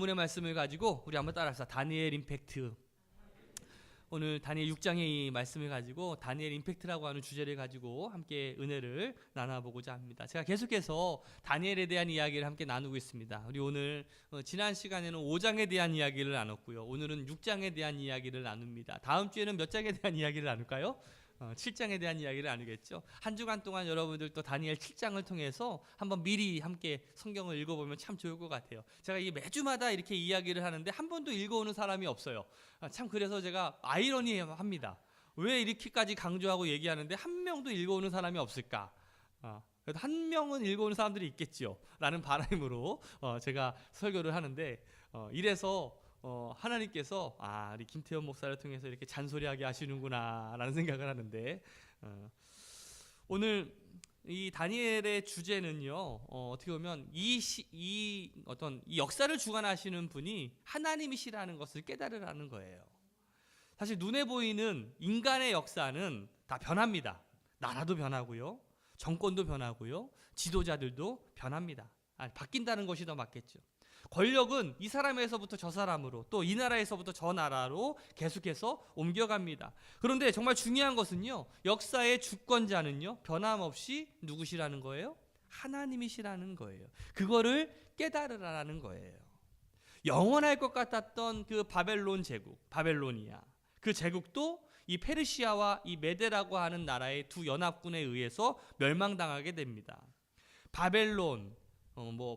본문의 말씀을 가지고 우리 한번 따라합시다. 다니엘 임팩트. 오늘 다니엘 6장의 이 말씀을 가지고 다니엘 임팩트라고 하는 주제를 가지고 함께 은혜를 나눠보고자 합니다. 제가 계속해서 다니엘에 대한 이야기를 함께 나누고 있습니다. 우리 오늘 지난 시간에는 5장에 대한 이야기를 나눴고요. 오늘은 6장에 대한 이야기를 나눕니다. 다음 주에는 몇 장에 대한 이야기를 나눌까요? 7장에 대한 이야기를 나누겠죠. 한 주간 동안 여러분들 또 다니엘 7장을 통해서 한번 미리 함께 성경을 읽어보면 참 좋을 것 같아요. 제가 이 매주마다 이렇게 이야기를 하는데 한 번도 읽어오는 사람이 없어요. 참 그래서 제가 아이러니합니다. 왜 이렇게까지 강조하고 얘기하는데 한 명도 읽어오는 사람이 없을까? 그래도 한 명은 읽어오는 사람들이 있겠죠 라는 바람으로 제가 설교를 하는데 이래서 하나님께서 우리 김태현 목사를 통해서 이렇게 잔소리하게 하시는구나 라는 생각을 하는데 오늘 이 다니엘의 주제는요 어떻게 보면 이 역사를 주관하시는 분이 하나님이시라는 것을 깨달으라는 거예요. 사실 눈에 보이는 인간의 역사는 다 변합니다. 나라도 변하고요, 정권도 변하고요, 지도자들도 변합니다. 바뀐다는 것이 더 맞겠죠. 권력은 이 사람에서부터 저 사람으로, 또 이 나라에서부터 저 나라로 계속해서 옮겨갑니다. 그런데 정말 중요한 것은요, 역사의 주권자는요 변함없이 누구시라는 거예요? 하나님이시라는 거예요. 그거를 깨달으라는 거예요. 영원할 것 같았던 그 바벨론 제국, 바벨로니아, 그 제국도 이 페르시아와 이 메데라고 하는 나라의 두 연합군에 의해서 멸망당하게 됩니다. 바벨론,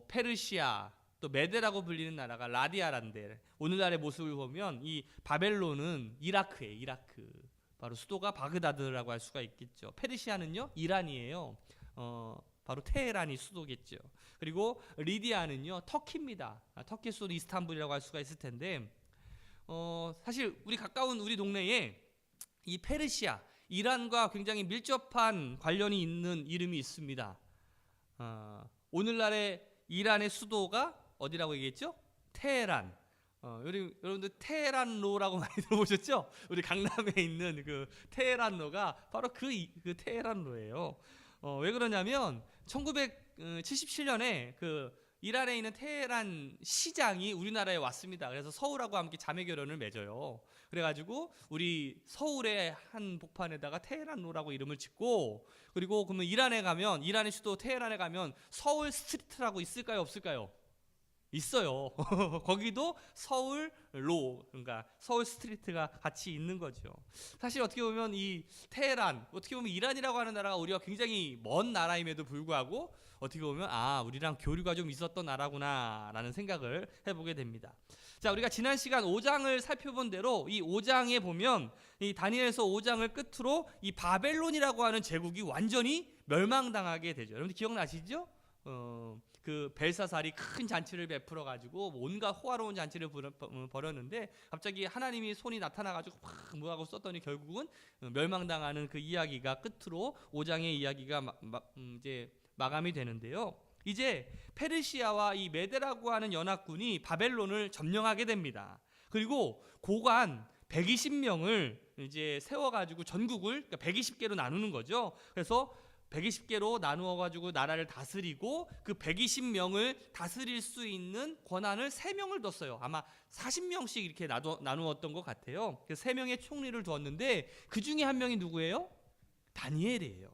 페르시아, 또 메데라고 불리는 나라가 라디아란데, 오늘날의 모습을 보면 이 바벨론은 이라크예요. 이라크. 바로 수도가 바그다드라고 할 수가 있겠죠. 페르시아는요 이란이에요. 바로 테헤란이 수도겠죠. 그리고 리디아는요 터키입니다. 터키 수도 이스탄불이라고 할 수가 있을 텐데 사실 우리 가까운 우리 동네에 이 페르시아, 이란과 굉장히 밀접한 관련이 있는 이름이 있습니다. 오늘날의 이란의 수도가 어디라고 얘기했죠? 테헤란. 여러분들 테헤란로라고 많이 들어보셨죠? 우리 강남에 있는 그 테헤란로가 바로 그 테헤란로예요. 왜 그러냐면 1977년에 그 이란에 있는 테헤란 시장이 우리나라에 왔습니다. 그래서 서울하고 함께 자매 결연을 맺어요. 그래가지고 우리 서울의 한 복판에다가 테헤란로라고 이름을 짓고, 그리고 그러면 이란에 가면, 이란의 수도 테헤란에 가면 서울 스트리트라고 있을까요, 없을까요? 있어요. 거기도 서울로, 그러니까 서울 스트리트가 같이 있는 거죠. 사실 어떻게 보면 이 테헤란, 어떻게 보면 이란이라고 하는 나라가 우리가 굉장히 먼 나라임에도 불구하고 어떻게 보면 우리랑 교류가 좀 있었던 나라구나 라는 생각을 해보게 됩니다. 자, 우리가 지난 시간 5장을 살펴본 대로 이 5장에 보면 이 다니엘서 5장을 끝으로 이 바벨론이라고 하는 제국이 완전히 멸망당하게 되죠. 여러분들 기억나시죠? 그 벨사살이 큰 잔치를 베풀어 가지고 온갖 호화로운 잔치를 벌였는데 갑자기 하나님이 손이 나타나 가지고 막 뭐하고 썼더니 결국은 멸망당하는 그 이야기가 끝으로 5장의 이야기가 이제 마감이 되는데요. 이제 페르시아와 이 메데라고 하는 연합군이 바벨론을 점령하게 됩니다. 그리고 고관 120명을 이제 세워가지고 전국을 120개로 나누는 거죠. 그래서 120개로 나누어 가지고 나라를 다스리고 그 120명을 다스릴 수 있는 권한을 3명을 뒀어요. 아마 40명씩 이렇게 나누었던 것 같아요. 그래서 3명의 총리를 두었는데 그 중에 한 명이 누구예요? 다니엘이에요.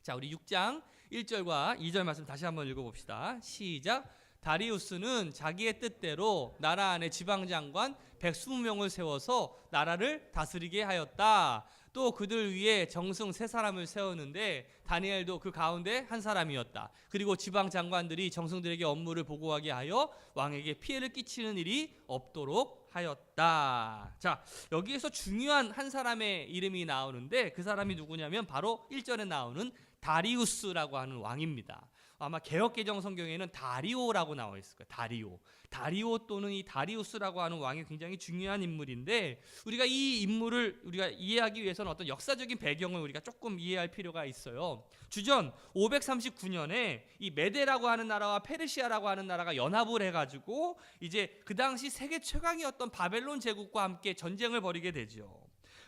자, 우리 6장 1절과 2절 말씀 다시 한번 읽어봅시다. 시작. 다리우스는 자기의 뜻대로 나라 안에 지방장관 120명을 세워서 나라를 다스리게 하였다. 또 그들 위에 정승 3사람을 세웠는데 다니엘도 그 가운데 한 사람이었다. 그리고 지방 장관들이 정승들에게 업무를 보고하게 하여 왕에게 피해를 끼치는 일이 없도록 하였다. 자, 여기에서 중요한 한 사람의 이름이 나오는데 그 사람이 누구냐면 바로 1절에 나오는 다리우스라고 하는 왕입니다. 아마 개역개정 성경에는 다리오라고 나와 있을 거예요. 다리오 또는 이 다리우스라고 하는 왕이 굉장히 중요한 인물인데, 우리가 이 인물을 우리가 이해하기 위해서는 어떤 역사적인 배경을 우리가 조금 이해할 필요가 있어요. 주전 539년에 이 메데라고 하는 나라와 페르시아라고 하는 나라가 연합을 해가지고 이제 그 당시 세계 최강이었던 바벨론 제국과 함께 전쟁을 벌이게 되죠.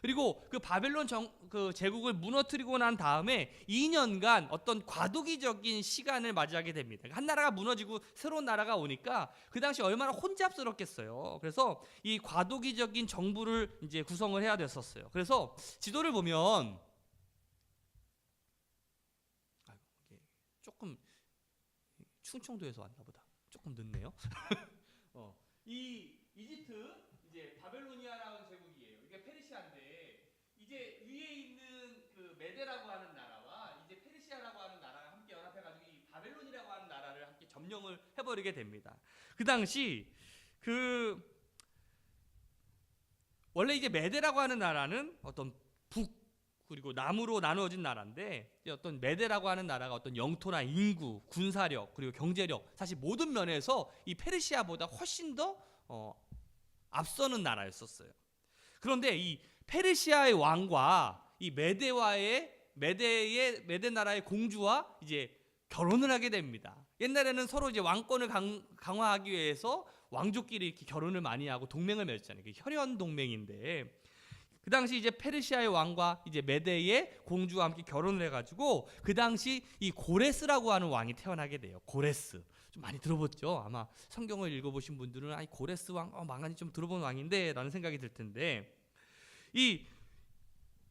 그리고 그 바벨론 그 제국을 무너뜨리고 난 다음에 2년간 어떤 과도기적인 시간을 맞이하게 됩니다. 한 나라가 무너지고 새로운 나라가 오니까 그 당시 얼마나 혼잡스럽겠어요. 그래서 이 과도기적인 정부를 이제 구성을 해야 됐었어요. 그래서 지도를 보면 조금 충청도에서 왔나 보다. 조금 늦네요. 이 이집트 이제 바벨로니아라는 제국이에요. 이게 페르시아인데 이제 위에 있는 그 메데라고 하는 나라와 이제 페르시아라고 하는 나라가 함께 연합해가지고 이 바벨론이라고 하는 나라를 함께 점령을 해버리게 됩니다. 그 당시 그 원래 이제 메데라고 하는 나라는 어떤 북 그리고 남으로 나누어진 나라인데 어떤 메데라고 하는 나라가 어떤 영토나 인구, 군사력 그리고 경제력 사실 모든 면에서 이 페르시아보다 훨씬 더 앞서는 나라였었어요. 그런데 이 페르시아의 왕과 이 메데 나라의 공주와 이제 결혼을 하게 됩니다. 옛날에는 서로 이제 왕권을 강화하기 위해서 왕족끼리 이렇게 결혼을 많이 하고 동맹을 맺었잖아요. 혈연 동맹인데 그 당시 이제 페르시아의 왕과 이제 메데의 공주와 함께 결혼을 해가지고 그 당시 이 고레스라고 하는 왕이 태어나게 돼요. 고레스 좀 많이 들어봤죠. 아마 성경을 읽어보신 분들은 아니 고레스 왕 많이 좀 들어본 왕인데라는 생각이 들 텐데 이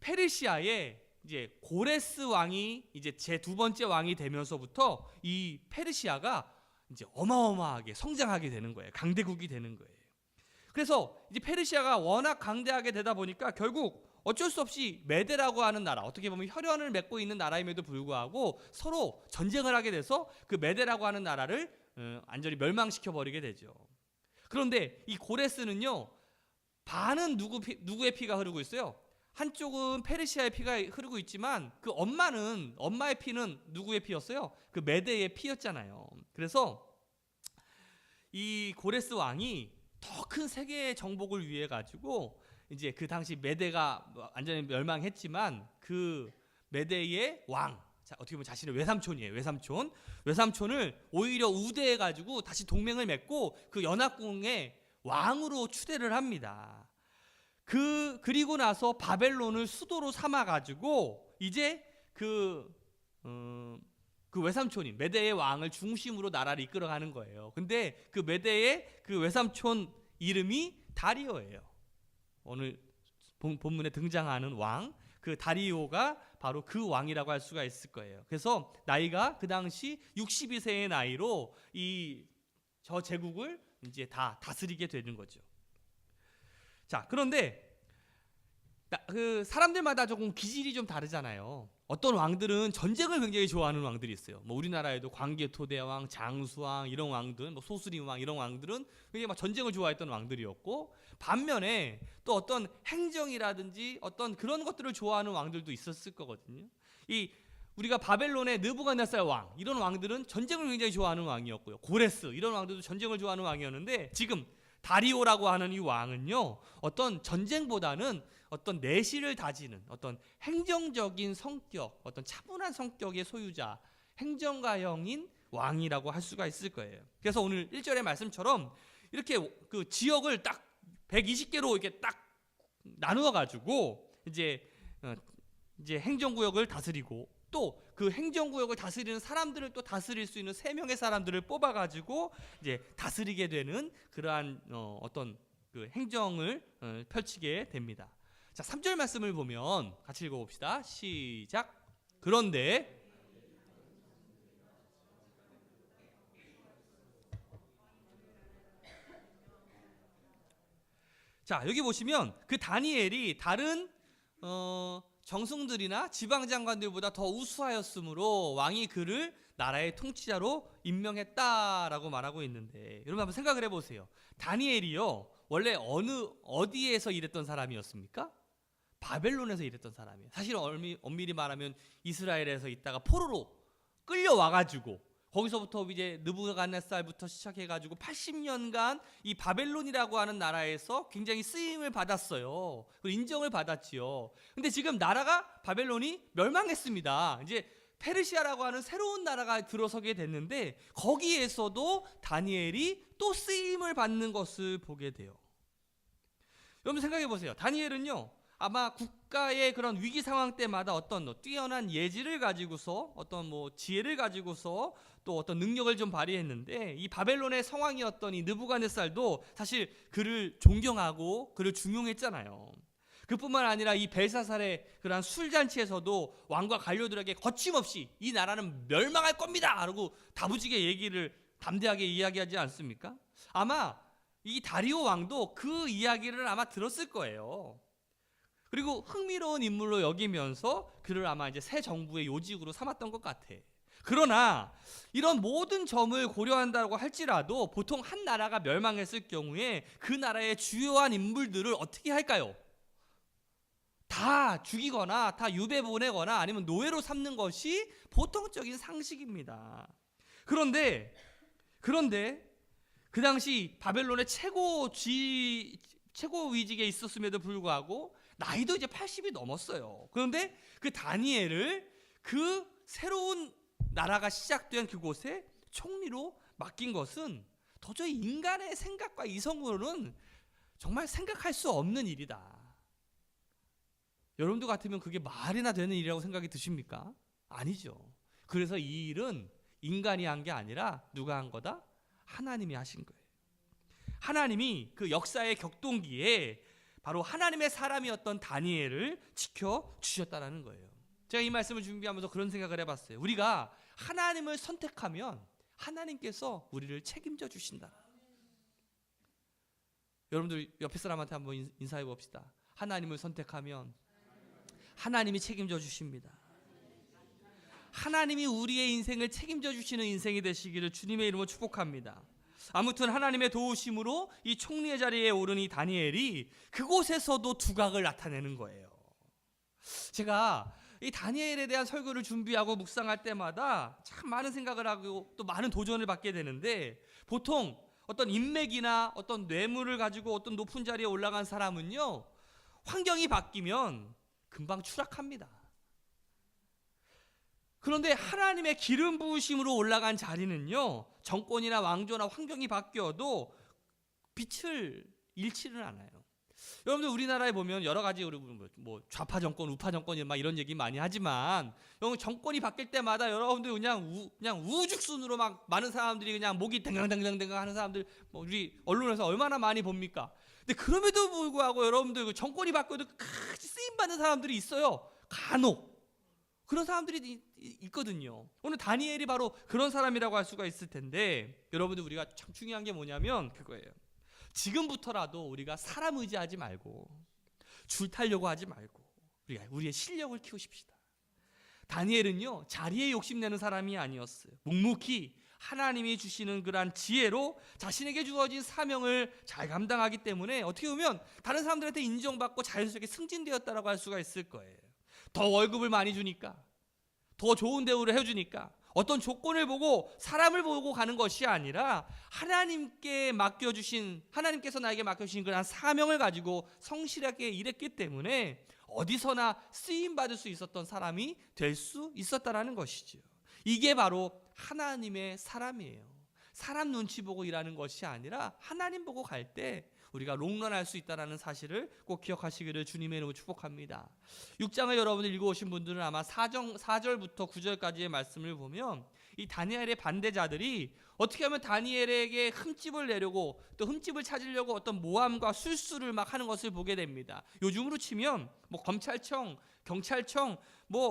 페르시아의 이제 고레스 왕이 이제 제 두 번째 왕이 되면서부터 이 페르시아가 이제 어마어마하게 성장하게 되는 거예요. 강대국이 되는 거예요. 그래서 이제 페르시아가 워낙 강대하게 되다 보니까 결국 어쩔 수 없이 메데라고 하는 나라, 어떻게 보면 혈연을 맺고 있는 나라임에도 불구하고 서로 전쟁을 하게 돼서 그 메데라고 하는 나라를 완전히 멸망시켜 버리게 되죠. 그런데 이 고레스는요, 반은 누구의 피가 흐르고 있어요? 한쪽은 페르시아의 피가 흐르고 있지만 그 엄마의 피는 누구의 피였어요? 그 메데의 피였잖아요. 그래서 이 고레스 왕이 더 큰 세계의 정복을 위해 가지고 이제 그 당시 메데가 완전히 멸망했지만 그 메데의 왕, 어떻게 보면 자신의 외삼촌이에요. 외삼촌을 오히려 우대해 가지고 다시 동맹을 맺고 그 연합궁의 왕으로 추대를 합니다. 그리고 나서 바벨론을 수도로 삼아 가지고 이제 그 외삼촌인 메데의 왕을 중심으로 나라를 이끌어가는 거예요. 근데 그 메데의 그 외삼촌 이름이 다리오예요. 오늘 본문에 등장하는 왕, 그 다리오가 바로 그 왕이라고 할 수가 있을 거예요. 그래서 나이가 그 당시 62세의 나이로 저 제국을 이제 다 다스리게 되는 거죠. 자, 그런데 그 사람들마다 조금 기질이 좀 다르잖아요. 어떤 왕들은 전쟁을 굉장히 좋아하는 왕들이 있어요. 뭐 우리나라에도 광개토대왕, 장수왕 이런 왕들, 뭐 소수림왕 이런 왕들은 굉장히 막 전쟁을 좋아했던 왕들이었고, 반면에 또 어떤 행정이라든지 어떤 그런 것들을 좋아하는 왕들도 있었을 거거든요. 우리가 바벨론의 느부갓네살 왕 이런 왕들은 전쟁을 굉장히 좋아하는 왕이었고요. 고레스 이런 왕들도 전쟁을 좋아하는 왕이었는데 지금 다리오라고 하는 이 왕은요, 어떤 전쟁보다는 어떤 내실을 다지는 어떤 행정적인 성격, 어떤 차분한 성격의 소유자, 행정가형인 왕이라고 할 수가 있을 거예요. 그래서 오늘 1절의 말씀처럼 이렇게 그 지역을 딱 120개로 이렇게 딱 나누어 가지고 이제 행정구역을 다스리고 또 그 행정구역을 다스리는 사람들을 또 다스릴 수 있는 3명의 사람들을 뽑아가지고 이제 다스리게 되는 그러한 어떤 그 행정을 펼치게 됩니다. 자, 3절 말씀을 보면 같이 읽어봅시다. 시작. 그런데 자, 여기 보시면 그 다니엘이 다른 정승들이나 지방장관들보다 더 우수하였으므로 왕이 그를 나라의 통치자로 임명했다라고 말하고 있는데, 여러분 한번 생각을 해보세요. 다니엘이요, 원래 어디에서 일했던 사람이었습니까? 바벨론에서 일했던 사람이에요. 사실 엄밀히 말하면 이스라엘에서 있다가 포로로 끌려와가지고 거기서부터 이제 느부갓네살부터 시작해가지고 80년간 이 바벨론이라고 하는 나라에서 굉장히 쓰임을 받았어요. 그리고 인정을 받았지요. 근데 지금 나라가 바벨론이 멸망했습니다. 이제 페르시아라고 하는 새로운 나라가 들어서게 됐는데 거기에서도 다니엘이 또 쓰임을 받는 것을 보게 돼요. 여러분 생각해 보세요. 다니엘은요, 아마 국가의 그런 위기 상황 때마다 어떤 뛰어난 예지를 가지고서 어떤 지혜를 가지고서 또 어떤 능력을 좀 발휘했는데, 이 바벨론의 성왕이었던 이 느부갓네살도 사실 그를 존경하고 그를 중용했잖아요. 그뿐만 아니라 이 벨사살의 그러한 술잔치에서도 왕과 관료들에게 거침없이 이 나라는 멸망할 겁니다 라고 다부지게 얘기를 담대하게 이야기하지 않습니까? 아마 이 다리오 왕도 그 이야기를 아마 들었을 거예요. 그리고 흥미로운 인물로 여기면서 그를 아마 이제 새 정부의 요직으로 삼았던 것 같아. 그러나 이런 모든 점을 고려한다고 할지라도 보통 한 나라가 멸망했을 경우에 그 나라의 주요한 인물들을 어떻게 할까요? 다 죽이거나 다 유배 보내거나 아니면 노예로 삼는 것이 보통적인 상식입니다. 그런데 그 당시 바벨론의 최고 위직에 있었음에도 불구하고 나이도 이제 80이 넘었어요. 그런데 그 다니엘을 그 새로운 나라가 시작된 그곳에 총리로 맡긴 것은 도저히 인간의 생각과 이성으로는 정말 생각할 수 없는 일이다. 여러분들 같으면 그게 말이나 되는 일이라고 생각이 드십니까? 아니죠. 그래서 이 일은 인간이 한 게 아니라 누가 한 거다? 하나님이 하신 거예요. 하나님이 그 역사의 격동기에 바로 하나님의 사람이었던 다니엘을 지켜주셨다는 거예요. 제가 이 말씀을 준비하면서 그런 생각을 해봤어요. 우리가 하나님을 선택하면 하나님께서 우리를 책임져 주신다. 여러분들 옆에 사람한테 한번 인사해 봅시다. 하나님을 선택하면 하나님이 책임져 주십니다. 하나님이 우리의 인생을 책임져 주시는 인생이 되시기를 주님의 이름으로 축복합니다. 아무튼 하나님의 도우심으로 이 총리의 자리에 오른 이 다니엘이 그곳에서도 두각을 나타내는 거예요. 제가 이 다니엘에 대한 설교를 준비하고 묵상할 때마다 참 많은 생각을 하고 또 많은 도전을 받게 되는데, 보통 어떤 인맥이나 어떤 뇌물을 가지고 어떤 높은 자리에 올라간 사람은요, 환경이 바뀌면 금방 추락합니다. 그런데 하나님의 기름 부으심으로 올라간 자리는요, 정권이나 왕조나 환경이 바뀌어도 빛을 잃지는 않아요. 여러분들 우리나라에 보면 여러 가지 좌파 정권, 우파 정권 막 이런 얘기 많이 하지만, 정권이 바뀔 때마다 여러분들 그냥 우죽순으로 막 많은 사람들이 그냥 목이 댕강댕강댕강 하는 사람들 우리 언론에서 얼마나 많이 봅니까? 근데 그럼에도 불구하고 여러분들 정권이 바뀌어도 같이 쓰임 받는 사람들이 있어요. 간혹 그런 사람들이 있거든요. 오늘 다니엘이 바로 그런 사람이라고 할 수가 있을 텐데, 여러분들 우리가 참 중요한 게 뭐냐면 그거예요. 지금부터라도 우리가 사람 의지하지 말고 줄 타려고 하지 말고 우리가 우리의 실력을 키우십시다. 다니엘은요, 자리에 욕심내는 사람이 아니었어요. 묵묵히 하나님이 주시는 그러한 지혜로 자신에게 주어진 사명을 잘 감당하기 때문에 어떻게 보면 다른 사람들한테 인정받고 자연스럽게 승진되었다라고 할 수가 있을 거예요. 더 월급을 많이 주니까, 더 좋은 대우를 해주니까, 어떤 조건을 보고 사람을 보고 가는 것이 아니라 하나님께서 나에게 맡겨주신 그런 사명을 가지고 성실하게 일했기 때문에 어디서나 쓰임받을 수 있었던 사람이 될 수 있었다라는 것이죠. 이게 바로 하나님의 사람이에요. 사람 눈치 보고 일하는 것이 아니라 하나님 보고 갈 때 우리가 롱런할 수 있다는 사실을 꼭 기억하시기를 주님의 이름으로 축복합니다. 6장을 여러분들 읽어오신 분들은 아마 4절부터 9절까지의 말씀을 보면 이 다니엘의 반대자들이 어떻게 하면 다니엘에게 흠집을 내려고 또 흠집을 찾으려고 어떤 모함과 술수를 막 하는 것을 보게 됩니다. 요즘으로 치면 검찰청, 경찰청,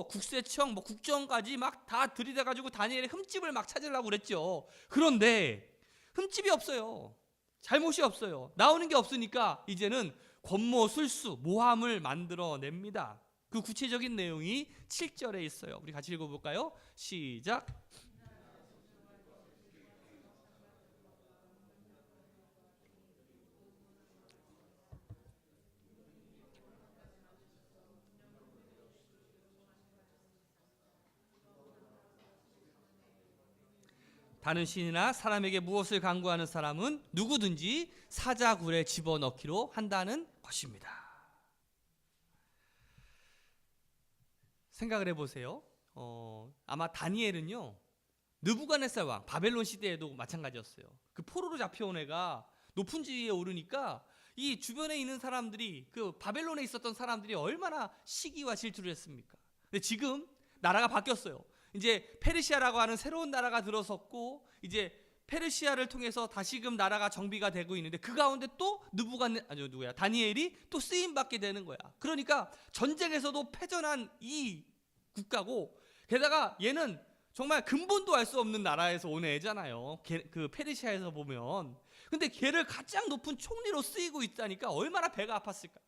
국세청, 국정까지 막 다 들이대가지고 다니엘의 흠집을 막 찾으려고 그랬죠. 그런데 흠집이 없어요. 잘못이 없어요. 나오는 게 없으니까 이제는 권모, 술수, 모함을 만들어냅니다. 그 구체적인 내용이 7절에 있어요. 우리 같이 읽어볼까요? 시작. 다른 신이나 사람에게 무엇을 강구하는 사람은 누구든지 사자굴에 집어넣기로 한다는 것입니다. 생각을 해보세요. 아마 다니엘은요, 느부갓네살 왕, 바벨론 시대에도 마찬가지였어요. 그 포로로 잡혀온 애가 높은 지위에 오르니까 이 주변에 있는 사람들이, 그 바벨론에 있었던 사람들이 얼마나 시기와 질투를 했습니까? 근데 지금 나라가 바뀌었어요. 이제 페르시아라고 하는 새로운 나라가 들어섰고, 이제 페르시아를 통해서 다시금 나라가 정비가 되고 있는데, 그 가운데 또 다니엘이 또 쓰임 받게 되는 거야. 그러니까 전쟁에서도 패전한 이 국가고, 게다가 얘는 정말 근본도 알 수 없는 나라에서 온 애잖아요. 그 페르시아에서 보면. 근데 걔를 가장 높은 총리로 쓰이고 있다니까 얼마나 배가 아팠을까.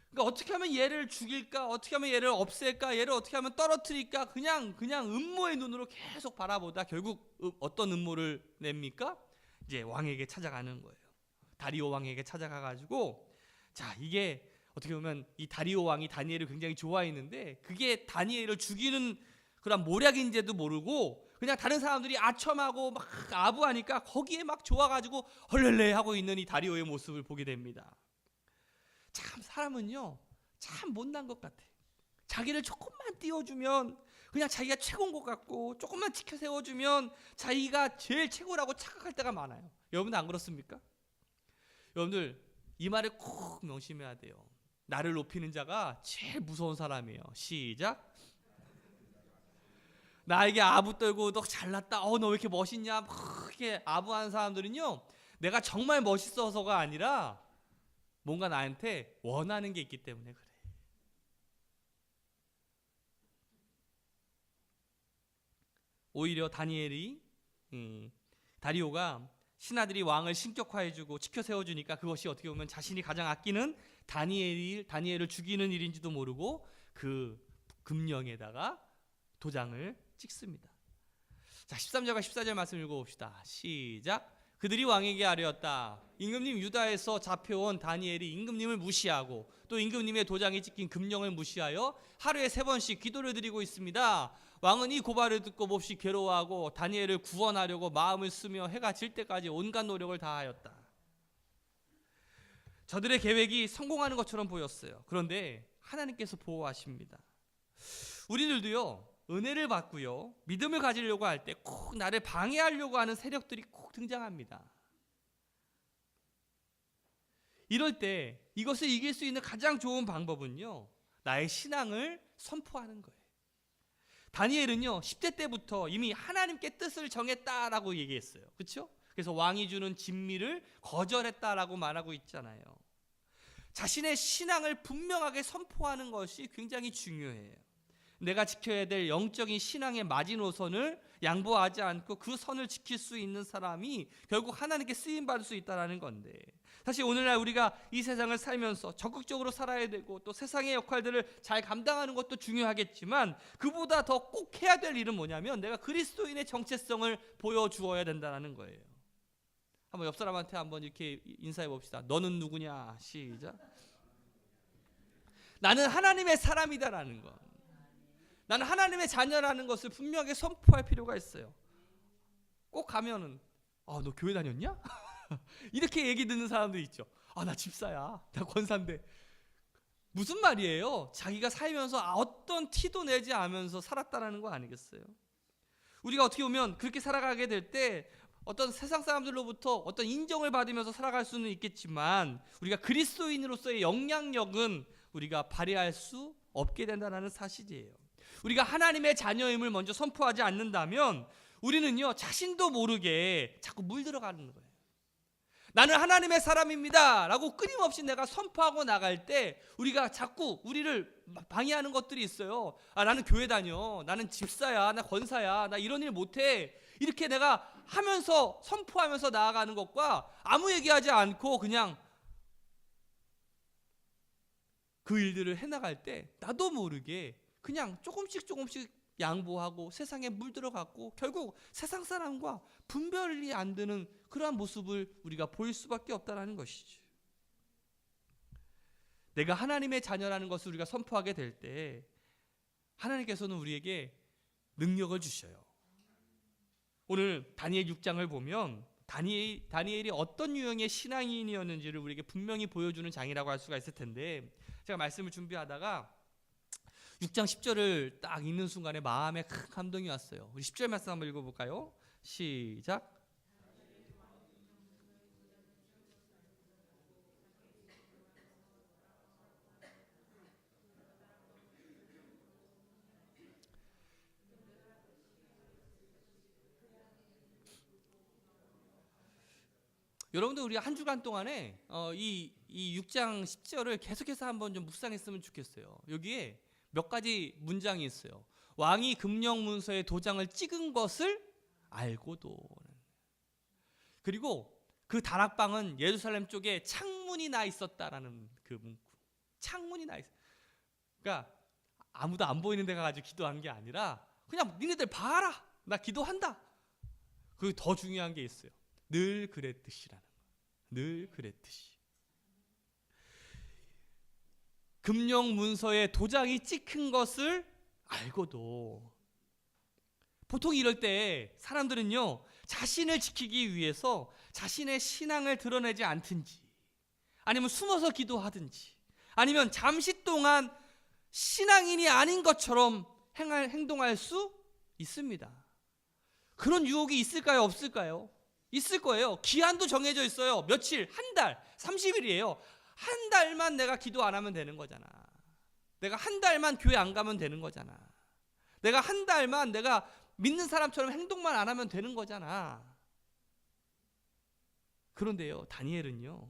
그러니까 어떻게 하면 얘를 죽일까, 어떻게 하면 얘를 없앨까, 얘를 어떻게 하면 떨어뜨릴까, 그냥 음모의 눈으로 계속 바라보다 결국 어떤 음모를 냅니까? 이제 왕에게 찾아가는 거예요. 다리오 왕에게 찾아가가지고, 자, 이게 어떻게 보면 이 다리오 왕이 다니엘을 굉장히 좋아했는데, 그게 다니엘을 죽이는 그런 모략인지도 모르고 그냥 다른 사람들이 아첨하고 막 아부하니까 거기에 막 좋아가지고 헐렐레 하고 있는 이 다리오의 모습을 보게 됩니다. 참 사람은요, 참 못난 것 같아. 자기를 조금만 띄워주면 그냥 자기가 최고인 것 같고, 조금만 지켜 세워주면 자기가 제일 최고라고 착각할 때가 많아요. 여러분들 안 그렇습니까? 여러분들 이 말을 꼭 명심해야 돼요. 나를 높이는 자가 제일 무서운 사람이에요. 시작. 나에게 아부 떨고 너 잘났다, 너 왜 이렇게 멋있냐, 막 이렇게 아부하는 사람들은요, 내가 정말 멋있어서가 아니라 뭔가 나한테 원하는 게 있기 때문에 그래. 오히려 다리오가 신하들이 왕을 신격화해주고 지켜 세워주니까 그것이 어떻게 보면 자신이 가장 아끼는 다니엘을 죽이는 일인지도 모르고 그 금령에다가 도장을 찍습니다. 자, 13절과 14절 말씀 읽어봅시다. 시작. 그들이 왕에게 아뢰었다. 임금님, 유다에서 잡혀온 다니엘이 임금님을 무시하고 또 임금님의 도장이 찍힌 금령을 무시하여 하루에 3번씩 기도를 드리고 있습니다. 왕은 이 고발을 듣고 몹시 괴로워하고 다니엘을 구원하려고 마음을 쓰며 해가 질 때까지 온갖 노력을 다하였다. 저들의 계획이 성공하는 것처럼 보였어요. 그런데 하나님께서 보호하십니다. 우리들도요, 은혜를 받고요, 믿음을 가지려고 할 때 꼭 나를 방해하려고 하는 세력들이 꼭 등장합니다. 이럴 때 이것을 이길 수 있는 가장 좋은 방법은요, 나의 신앙을 선포하는 거예요. 다니엘은요, 10대 때부터 이미 하나님께 뜻을 정했다라고 얘기했어요. 그렇죠? 그래서 왕이 주는 진미를 거절했다라고 말하고 있잖아요. 자신의 신앙을 분명하게 선포하는 것이 굉장히 중요해요. 내가 지켜야 될 영적인 신앙의 마지노선을 양보하지 않고 그 선을 지킬 수 있는 사람이 결국 하나님께 쓰임받을 수 있다는 건데, 사실 오늘날 우리가 이 세상을 살면서 적극적으로 살아야 되고 또 세상의 역할들을 잘 감당하는 것도 중요하겠지만, 그보다 더 꼭 해야 될 일은 뭐냐면 내가 그리스도인의 정체성을 보여주어야 된다는 거예요. 한번 옆 사람한테 한번 이렇게 인사해 봅시다. 너는 누구냐? 시작. 나는 하나님의 사람이다라는 것, 나는 하나님의 자녀라는 것을 분명하게 선포할 필요가 있어요. 꼭 가면은 너 교회 다녔냐? 이렇게 얘기 듣는 사람도 있죠. 나 집사야, 나 권사인데. 무슨 말이에요? 자기가 살면서 어떤 티도 내지 않으면서 살았다는 거 아니겠어요? 우리가 어떻게 보면 그렇게 살아가게 될 때 어떤 세상 사람들로부터 어떤 인정을 받으면서 살아갈 수는 있겠지만, 우리가 그리스도인으로서의 영향력은 우리가 발휘할 수 없게 된다는 사실이에요. 우리가 하나님의 자녀임을 먼저 선포하지 않는다면 우리는요, 자신도 모르게 자꾸 물들어가는 거예요. 나는 하나님의 사람입니다 라고 끊임없이 내가 선포하고 나갈 때 우리가 자꾸 우리를 방해하는 것들이 있어요. 나는 교회 다녀, 나는 집사야, 나 권사야, 나 이런 일 못해, 이렇게 내가 하면서 선포하면서 나아가는 것과 아무 얘기하지 않고 그냥 그 일들을 해나갈 때 나도 모르게 그냥 조금씩 양보하고 세상에 물들어갔고 결국 세상 사람과 분별이 안 되는 그러한 모습을 우리가 보일 수밖에 없다는 것이죠. 내가 하나님의 자녀라는 것을 우리가 선포하게 될 때 하나님께서는 우리에게 능력을 주셔요. 오늘 다니엘 6장을 보면 다니엘이 어떤 유형의 신앙인이었는지를 우리에게 분명히 보여주는 장이라고 할 수가 있을 텐데, 제가 말씀을 준비하다가 6장 10절을 딱 읽는 순간에 마음에 큰 감동이 왔어요. 우리 10절 말씀 한번 읽어볼까요? 시작. 여러분들 우리 한 주간 동안에 이 6장 10절을 계속해서 한번 좀 묵상했으면 좋겠어요. 여기에 몇 가지 문장이 있어요. 왕이 금령 문서에 도장을 찍은 것을 알고도. 그리고 그 다락방은 예루살렘 쪽에 창문이 나 있었다라는 그 문구. 창문이 나 있어. 그러니까 아무도 안 보이는 데 가가지고 기도한 게 아니라 그냥 니네들 봐라. 나 기도한다. 그리고 더 중요한 게 있어요. 늘 그랬듯이라는 거예요. 늘 그랬듯이. 금령 문서에 도장이 찍힌 것을 알고도. 보통 이럴 때 사람들은요, 자신을 지키기 위해서 자신의 신앙을 드러내지 않든지, 아니면 숨어서 기도하든지, 아니면 잠시 동안 신앙인이 아닌 것처럼 행동할 수 있습니다. 그런 유혹이 있을까요? 없을까요? 있을 거예요. 기한도 정해져 있어요. 며칠, 한 달, 30일이에요. 한 달만 내가 기도 안 하면 되는 거잖아. 내가 한 달만 교회 안 가면 되는 거잖아. 내가 한 달만 내가 믿는 사람처럼 행동만 안 하면 되는 거잖아. 그런데요, 다니엘은요,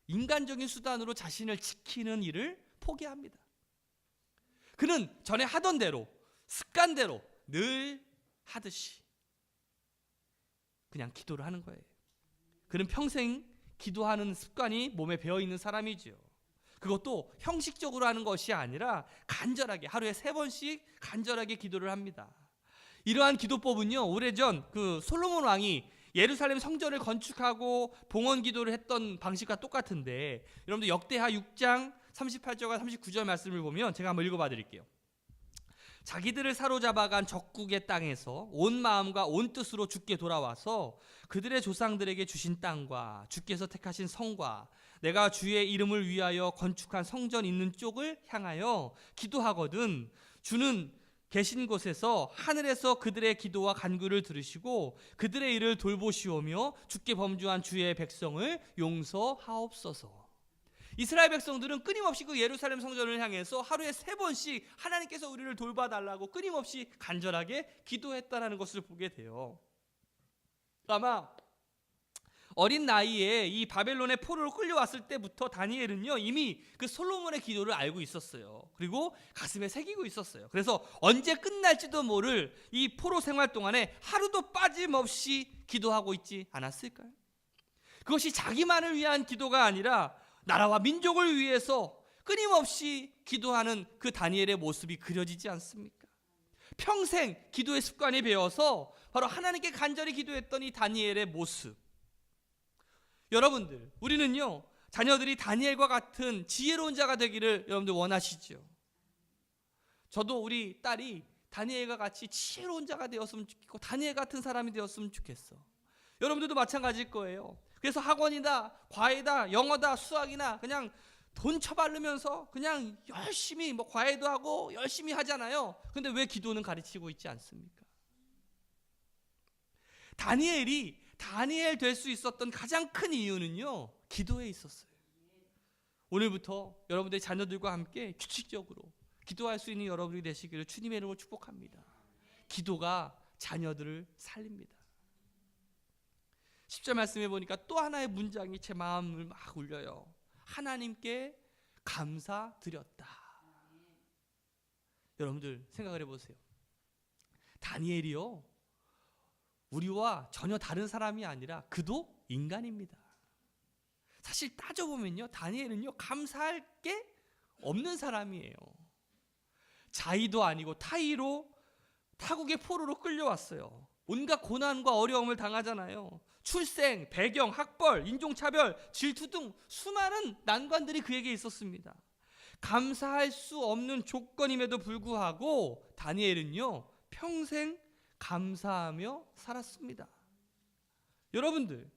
인간적인 수단으로 자신을 지키는 일을 포기합니다. 그는 전에 하던 대로, 습관대로 늘 하듯이 그냥 기도를 하는 거예요. 그는 평생 기도하는 습관이 몸에 배어있는 사람이죠. 그것도 형식적으로 하는 것이 아니라 간절하게, 하루에 3번씩 간절하게 기도를 합니다. 이러한 기도법은요, 오래전 그 솔로몬 왕이 예루살렘 성전을 건축하고 봉헌 기도를 했던 방식과 똑같은데, 여러분들 역대하 6장 38절과 39절 말씀을 보면 제가 한번 읽어봐 드릴게요. 자기들을 사로잡아간 적국의 땅에서 온 마음과 온 뜻으로 주께 돌아와서 그들의 조상들에게 주신 땅과 주께서 택하신 성과 내가 주의 이름을 위하여 건축한 성전 있는 쪽을 향하여 기도하거든 주는 계신 곳에서 하늘에서 그들의 기도와 간구를 들으시고 그들의 일을 돌보시오며 주께 범죄한 주의 백성을 용서하옵소서. 이스라엘 백성들은 끊임없이 그 예루살렘 성전을 향해서 하루에 3번씩 하나님께서 우리를 돌봐달라고 끊임없이 간절하게 기도했다는 것을 보게 돼요. 아마 어린 나이에 이 바벨론의 포로로 끌려왔을 때부터 다니엘은요, 이미 그 솔로몬의 기도를 알고 있었어요. 그리고 가슴에 새기고 있었어요. 그래서 언제 끝날지도 모를 이 포로 생활 동안에 하루도 빠짐없이 기도하고 있지 않았을까요? 그것이 자기만을 위한 기도가 아니라 나라와 민족을 위해서 끊임없이 기도하는 그 다니엘의 모습이 그려지지 않습니까? 평생 기도의 습관이 배어서 바로 하나님께 간절히 기도했던 이 다니엘의 모습. 여러분들, 우리는요, 자녀들이 다니엘과 같은 지혜로운 자가 되기를 여러분들 원하시죠? 저도 우리 딸이 다니엘과 같이 지혜로운 자가 되었으면 좋겠고 다니엘 같은 사람이 되었으면 좋겠어. 여러분들도 마찬가지일 거예요. 그래서 학원이다, 과외다, 영어다, 수학이나 그냥 돈 처바르면서 그냥 열심히 과외도 하고 열심히 하잖아요. 근데 왜 기도는 가르치고 있지 않습니까? 다니엘이 다니엘 될 수 있었던 가장 큰 이유는요, 기도에 있었어요. 오늘부터 여러분들의 자녀들과 함께 규칙적으로 기도할 수 있는 여러분이 되시기를 주님의 이름으로 축복합니다. 기도가 자녀들을 살립니다. 10절 말씀해 보니까 또 하나의 문장이 제 마음을 막 울려요. 하나님께 감사드렸다. 여러분들 생각을 해보세요. 다니엘이요, 우리와 전혀 다른 사람이 아니라 그도 인간입니다. 사실 따져보면요, 다니엘은요, 감사할 게 없는 사람이에요. 자의도 아니고 타의로 타국의 포로로 끌려왔어요. 온갖 고난과 어려움을 당하잖아요. 출생, 배경, 학벌, 인종차별, 질투 등 수많은 난관들이 그에게 있었습니다. 감사할 수 없는 조건임에도 불구하고 다니엘은요, 평생 감사하며 살았습니다. 여러분들,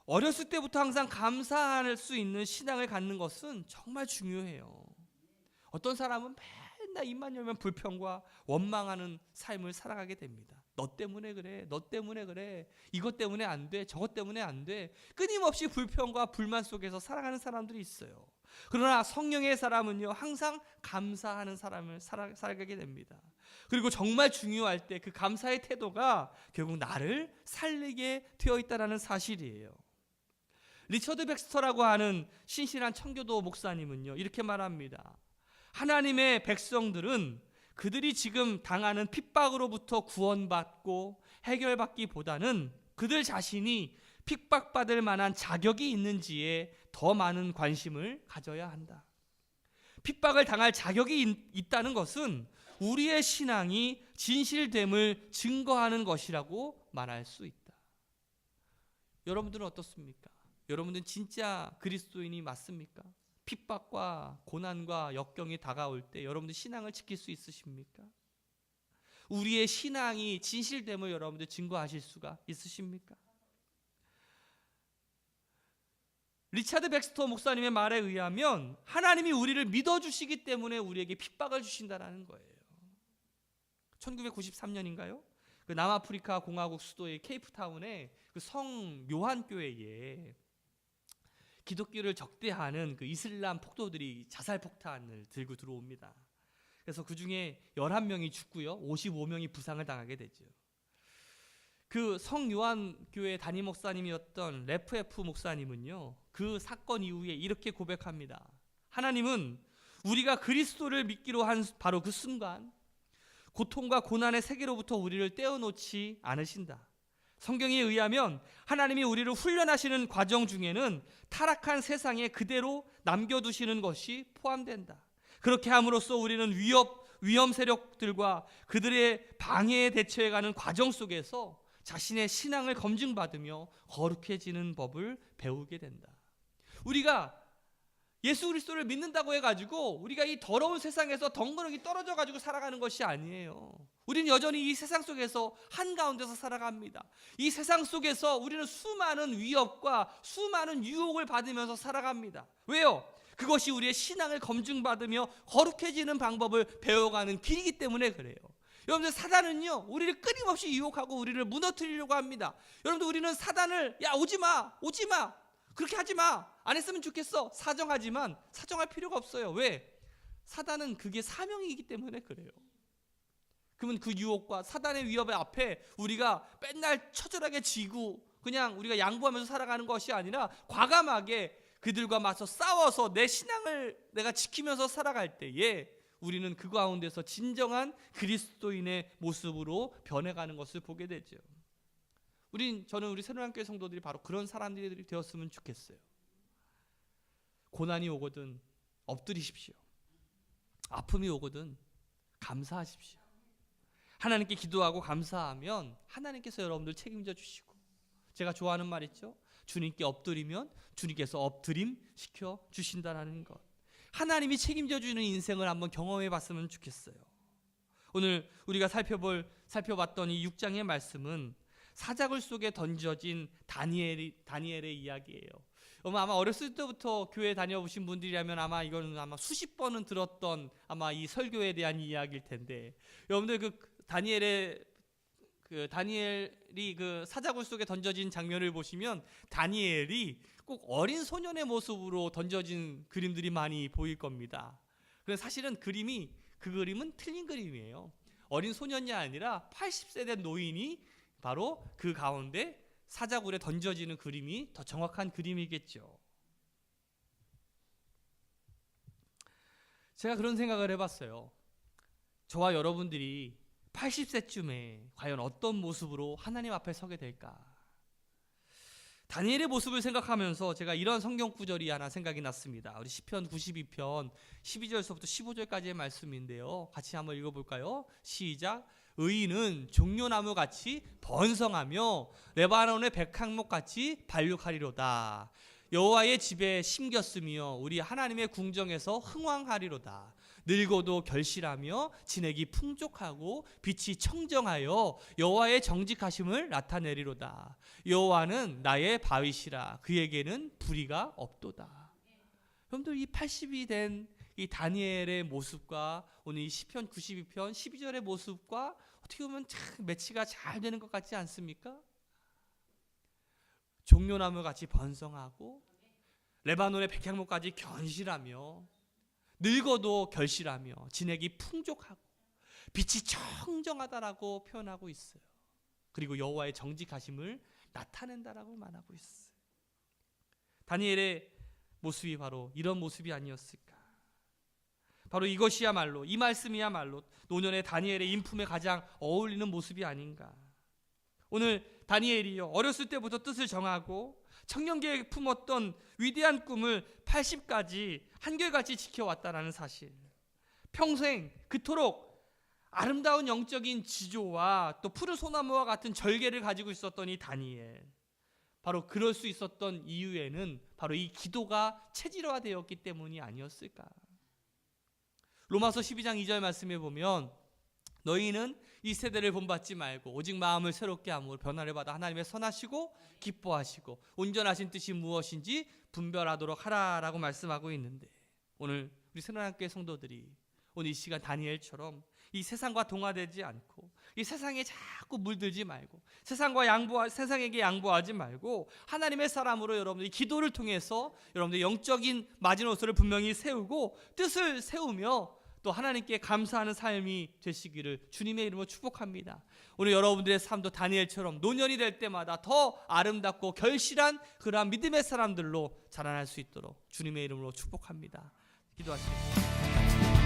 어렸을 때부터 항상 감사할 수 있는 신앙을 갖는 것은 정말 중요해요. 어떤 사람은 맨날 입만 열면 불평과 원망하는 삶을 살아가게 됩니다. 너 때문에 그래, 너 때문에 그래, 이것 때문에 안 돼, 저것 때문에 안 돼, 끊임없이 불평과 불만 속에서 살아가는 사람들이 있어요. 그러나 성령의 사람은요, 항상 감사하는 사람을 살아가게 됩니다. 그리고 정말 중요할 때 그 감사의 태도가 결국 나를 살리게 되어 있다는 사실이에요. 리처드 백스터라고 하는 신실한 청교도 목사님은요, 이렇게 말합니다. 하나님의 백성들은 그들이 지금 당하는 핍박으로부터 구원받고 해결받기보다는 그들 자신이 핍박받을 만한 자격이 있는지에 더 많은 관심을 가져야 한다. 핍박을 당할 자격이 있다는 것은 우리의 신앙이 진실됨을 증거하는 것이라고 말할 수 있다. 여러분들은 어떻습니까? 여러분들은 진짜 그리스도인이 맞습니까? 핍박과 고난과 역경이 다가올 때 여러분들 신앙을 지킬 수 있으십니까? 우리의 신앙이 진실됨을 여러분들 증거하실 수가 있으십니까? 리차드 백스터 목사님의 말에 의하면 하나님이 우리를 믿어주시기 때문에 우리에게 핍박을 주신다는 거예요. 1993년인가요? 그 남아프리카 공화국 수도의 케이프타운에 그 성 요한교회에 기독교를 적대하는 그 이슬람 폭도들이 자살 폭탄을 들고 들어옵니다. 그래서 그 중에 11명이 죽고요, 55명이 부상을 당하게 되죠. 그 성 요한교회 담임 목사님이었던 레프에프 목사님은요, 그 사건 이후에 이렇게 고백합니다. 하나님은 우리가 그리스도를 믿기로 한 바로 그 순간 고통과 고난의 세계로부터 우리를 떼어놓지 않으신다. 성경에 의하면 하나님이 우리를 훈련하시는 과정 중에는 타락한 세상에 그대로 남겨두시는 것이 포함된다. 그렇게 함으로써 우리는 위험 세력들과 그들의 방해에 대처해가는 과정 속에서 자신의 신앙을 검증받으며 거룩해지는 법을 배우게 된다. 우리가 예수 그리스도를 믿는다고 해가지고 우리가 이 더러운 세상에서 덩그러니 떨어져 가지고 살아가는 것이 아니에요. 우리는 여전히 이 세상 속에서 한가운데서 살아갑니다. 이 세상 속에서 우리는 수많은 위협과 수많은 유혹을 받으면서 살아갑니다. 왜요? 그것이 우리의 신앙을 검증받으며 거룩해지는 방법을 배워가는 길이기 때문에 그래요. 여러분들, 사단은요, 우리를 끊임없이 유혹하고 우리를 무너뜨리려고 합니다. 여러분들, 우리는 사단을 야 오지마 그렇게 하지마, 안 했으면 좋겠어 사정하지만 사정할 필요가 없어요. 왜? 사단은 그게 사명이기 때문에 그래요. 그러면 그 유혹과 사단의 위협의 앞에 우리가 맨날 처절하게 지고 그냥 우리가 양보하면서 살아가는 것이 아니라 과감하게 그들과 맞서 싸워서 내 신앙을 내가 지키면서 살아갈 때에 우리는 그 가운데서 진정한 그리스도인의 모습으로 변해가는 것을 보게 되죠. 저는 우리 새로운교회 성도들이 바로 그런 사람들이 되었으면 좋겠어요. 고난이 오거든 엎드리십시오. 아픔이 오거든 감사하십시오. 하나님께 기도하고 감사하면 하나님께서 여러분들 책임져 주시고, 제가 좋아하는 말 있죠? 주님께 엎드리면 주님께서 엎드림 시켜 주신다는 것. 하나님이 책임져 주는 인생을 한번 경험해 봤으면 좋겠어요. 오늘 우리가 살펴봤던 이 6장의 말씀은 사자굴 속에 던져진 다니엘의 이야기예요. 아마 어렸을 때부터 교회 다녀보신 분들이라면 아마 이거는 아마 수십 번은 들었던 아마 이 설교에 대한 이야기일 텐데, 여러분들 다니엘이 그 사자굴 속에 던져진 장면을 보시면 다니엘이 꼭 어린 소년의 모습으로 던져진 그림들이 많이 보일 겁니다. 그래서 사실은 그 그림은 틀린 그림이에요. 어린 소년이 아니라 80세 된 노인이 바로 그 가운데 사자굴에 던져지는 그림이 더 정확한 그림이겠죠. 제가 그런 생각을 해봤어요. 저와 여러분들이 80세쯤에 과연 어떤 모습으로 하나님 앞에 서게 될까? 다니엘의 모습을 생각하면서 제가 이런 성경 구절이 하나 생각이 났습니다. 우리 시편 92편 12절서부터 15절까지의 말씀인데요. 같이 한번 읽어볼까요? 시작. 의인은 종려나무같이 번성하며 레바논의 백향목같이 발육하리로다. 여호와의 집에 심겼으며 우리 하나님의 궁정에서 흥왕하리로다. 늙어도 결실하며 진액이 풍족하고 빛이 청정하여 여호와의 정직하심을 나타내리로다. 여호와는 나의 바위시라. 그에게는 불의가 없도다. 여러분들, 이 80이 된 이 다니엘의 모습과 오늘 이 시편 92편 12절의 모습과 어떻게 보면 참 매치가 잘 되는 것 같지 않습니까? 종려나무 같이 번성하고 레바논의 백향목까지 견실하며 늙어도 결실하며 진액이 풍족하고 빛이 청정하다라고 표현하고 있어요. 그리고 여호와의 정직하심을 나타낸다라고 말하고 있어요. 다니엘의 모습이 바로 이런 모습이 아니었을까? 바로 이것이야말로, 이 말씀이야말로 노년의 다니엘의 인품에 가장 어울리는 모습이 아닌가. 오늘 다니엘이요, 어렸을 때부터 뜻을 정하고 청년기에 품었던 위대한 꿈을 80까지 한결같이 지켜왔다는 사실, 평생 그토록 아름다운 영적인 지조와 또 푸른 소나무와 같은 절개를 가지고 있었던 이 다니엘, 바로 그럴 수 있었던 이유에는 바로 이 기도가 체질화되었기 때문이 아니었을까. 로마서 12장 2절 말씀에 보면 너희는 이 세대를 본받지 말고 오직 마음을 새롭게 함으로 변화를 받아 하나님의 선하시고 기뻐하시고 온전하신 뜻이 무엇인지 분별하도록 하라라고 말씀하고 있는데, 오늘 우리 새로운교회 성도들이 오늘 이 시간 다니엘처럼 이 세상과 동화되지 않고 이 세상에 자꾸 물들지 말고 세상에게 양보하지 말고 하나님의 사람으로 여러분들이 기도를 통해서 여러분들의 영적인 마지노선을 분명히 세우고 뜻을 세우며 또 하나님께 감사하는 삶이 되시기를 주님의 이름으로 축복합니다. 오늘 여러분들의 삶도 다니엘처럼 노년이 될 때마다 더 아름답고 결실한 그러한 믿음의 사람들로 자라날 수 있도록 주님의 이름으로 축복합니다. 기도하시겠습니다.